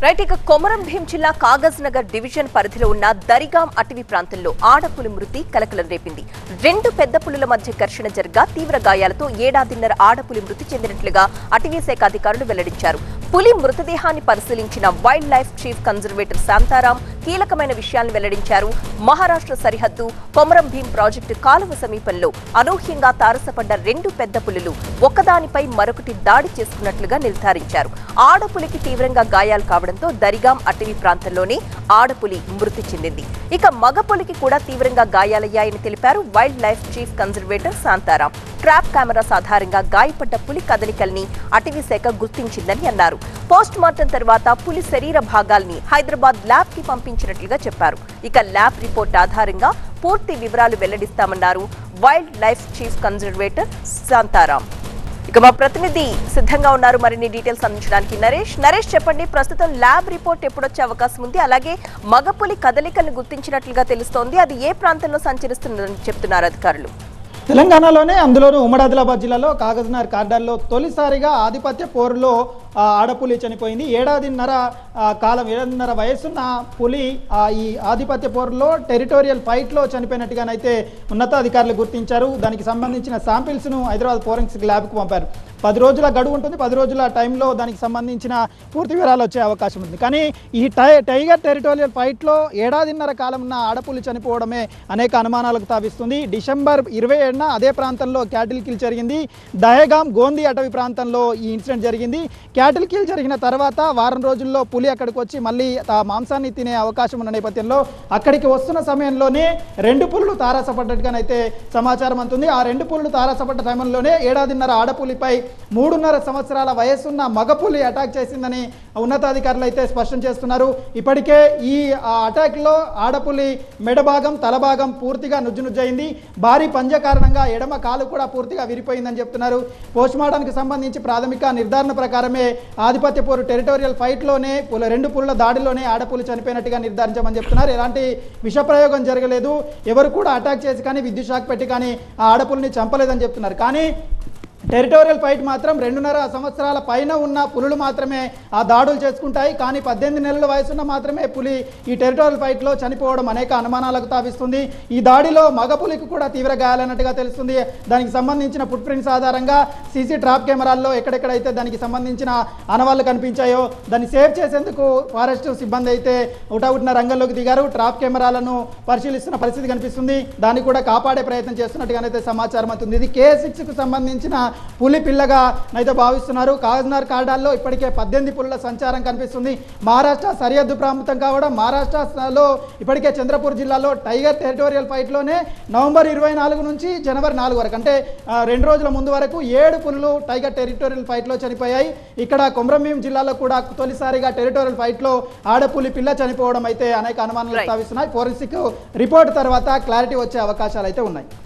Right ఇక కొమరం భీం జిల్లా Kagaz Nagar division పరిధిలో ఉన్న దరిగాం అటవీ ప్రాంతంలో ఆడపులి మృతి కలకలం రేపింది. రెండు పెద్ద పులుల మధ్య ఘర్షణ జరగా తీవ్ర గాయాలతో ఏడాదిన్నర ఆడపులి మృతి చెందినట్లుగా అటవీ శాఖ అధికారులు వెల్లడించారు. పులి మృతదేహాన్ని పరిశీలించిన wild life chief conservator Shantaram కీలకమైన విషయాలను వెల్లడించారు. మహారాష్ట్ర సరిహద్దు కొమరం భీం ప్రాజెక్టు కాలువ సమీపంలో అనూహ్యంగా తారసపడ్డ రెండు పెద్ద పులులు ఒకదానిపై మరొకటి దాడి చేసుకున్నట్లుగా నిర్ధారించారు. ఆడపులికి తీవ్రంగా గాయాలు కావడంతో దరిగాం అటవీ ప్రాంతంలోనే ఆడపులి మృతి చెందింది. ఇక మగపులికి కూడా తీవ్రంగా గాయాలయ్యాయని తెలిపారు wild life chief conservator Shantaram. Trap cameras ఆధారంగా గాయపడ్డ పులి కదలికల్ని అటవీ శాఖ గుర్తించిందని అన్నారు. పోస్ట్ మార్టం తర్వాత పులి శరీర భాగాల్ని హైదరాబాద్ ల్యాబ్ కి పంపించినట్లుగా చెప్పారు. ఇక ల్యాబ్ రిపోర్ట్ ఆధారంగా పూర్తి వివరాలు వెల్లడిస్తామన్నారు wildlife chief conservator Shantaram. ఇక మా ప్రతినిధి సిద్ధంగా ఉన్నారు మరిన్ని డీటెయిల్స్ అందించడానికి. నరేష్ చెప్పండి, ప్రస్తుతం ల్యాబ్ రిపోర్ట్ ఎప్పుడొచ్చే అవకాశం ఉంది? అలాగే మగపులి కదలికలను గుర్తించినట్లుగా తెలుస్తోంది. అది ఏ ప్రాంతంలో సంచరిస్తుందని చెప్తున్నారు అధికారులు? తెలంగాణలోనే అందులోనూ ఉమ్మడి ఆదిలాబాద్ జిల్లాలో కాగజ్నగర్ కార్డర్లో తొలిసారిగా ఆధిపత్య పోరులో ఆడపులి చనిపోయింది. ఏడాదిన్నర వయసున్న పులి ఈ ఆధిపత్య పోరులో టెరిటోరియల్ ఫైట్లో చనిపోయినట్టుగానైతే ఉన్నతాధికారులు గుర్తించారు. దానికి సంబంధించిన శాంపిల్స్ను హైదరాబాద్ ఫోరెన్సిక్ ల్యాబ్కు పంపారు. 10 రోజుల గడువు ఉంటుంది. 10 రోజుల టైంలో దానికి సంబంధించిన పూర్తి వివరాలు వచ్చే అవకాశం ఉంది. కానీ ఈ టైగర్ టెరిటోరియల్ ఫైట్లో ఏడాదిన్నర కాలం ఉన్న ఆడపులి చనిపోవడమే అనేక అనుమానాలకు తావిస్తుంది. డిసెంబర్ 27న అదే ప్రాంతంలో క్యాటిల్ కిల్ జరిగింది. దహేగాం గోంది అటవీ ప్రాంతంలో ఈ ఇన్సిడెంట్ జరిగింది. క్యాటిల్ కిల్ జరిగిన తర్వాత వారం రోజుల్లో పులి అక్కడికి వచ్చి మళ్ళీ మాంసాన్ని తినే అవకాశం ఉన్న నేపథ్యంలో అక్కడికి వస్తున్న సమయంలోనే రెండు పులులు తారాసపడ్డట్టుగానైతే సమాచారం అందుతుంది. ఆ రెండు పులులు తారాసపడ్డ సమయంలోనే ఏడాదిన్నర ఆడపులిపై 3.5 సంవత్సరాల వయసున్న మగపులి అటాక్ చేసిందని ఉన్నతాధికారులు అయితే స్పష్టం చేస్తున్నారు. ఇప్పటికే ఈ అటాక్లో ఆడపులి మెడభాగం తలభాగం పూర్తిగా నుజ్జునుజ్జయింది. భారీ పంజ కారణంగా ఎడమ కాలు కూడా పూర్తిగా విరిపోయిందని చెప్తున్నారు. పోస్ట్మార్టానికి సంబంధించి ప్రాథమిక నిర్ధారణ ప్రకారమే ఆధిపత్య పోరు టెరిటోరియల్ ఫైట్లోనే రెండు పులుల దాడిలోనే ఆడపులి చనిపోయినట్టుగా నిర్ధారించామని చెప్తున్నారు. ఎలాంటి విషప్రయోగం జరగలేదు, ఎవరు కూడా అటాక్ చేసి కానీ విద్యుత్ షాక్ పెట్టి కానీ ఆ ఆడపులిని చంపలేదని చెప్తున్నారు. కానీ టెరిటోరియల్ ఫైట్ మాత్రం 2.5 సంవత్సరాల పైన ఉన్న పులులు మాత్రమే ఆ దాడులు చేసుకుంటాయి. కానీ 18 నెలల వయసున్న మాత్రమే పులి ఈ టెరిటోరియల్ ఫైట్లో చనిపోవడం అనేక అనుమానాలకు తావిస్తుంది. ఈ దాడిలో మగ పులికి కూడా తీవ్ర గాయాలన్నట్టుగా తెలుస్తుంది. దానికి సంబంధించిన ఫుట్ ప్రింట్స్ ఆధారంగా సీసీ ట్రాప్ కెమెరాల్లో ఎక్కడెక్కడైతే దానికి సంబంధించిన ఆనవాళ్లు కనిపించాయో దాన్ని సేవ్ చేసేందుకు ఫారెస్ట్ సిబ్బంది అయితే ఉటావుటిన రంగంలోకి దిగారు. ట్రాప్ కెమెరాలను పరిశీలిస్తున్న పరిస్థితి కనిపిస్తుంది. దాన్ని కూడా కాపాడే ప్రయత్నం చేస్తున్నట్టుగానైతే సమాచారం అవుతుంది. ఇది K6కు సంబంధించిన పులి పిల్లగా అయితే భావిస్తున్నారు. కాగజ్నగర్ కార్డాల్లో ఇప్పటికే 18 పులుల సంచారం కనిపిస్తుంది. మహారాష్ట్ర సరిహద్దు ప్రాంతం కావడం, మహారాష్ట్రలో ఇప్పటికే చంద్రపూర్ జిల్లాలో టైగర్ టెరిటోరియల్ ఫైట్లోనే నవంబర్ 24 నుంచి జనవరి 4 వరకు అంటే 2 రోజుల ముందు వరకు 7 పులులు టైగర్ టెరిటోరియల్ ఫైట్లో చనిపోయాయి. ఇక్కడ కొమరం భీం జిల్లాలో కూడా తొలిసారిగా టెరిటోరియల్ ఫైట్లో ఆడపులి పిల్ల చనిపోవడం అయితే అనేక అనుమానాలు తావిస్తున్నాయి. ఫోరెన్సిక్ రిపోర్ట్ తర్వాత క్లారిటీ వచ్చే అవకాశాలు అయితే ఉన్నాయి.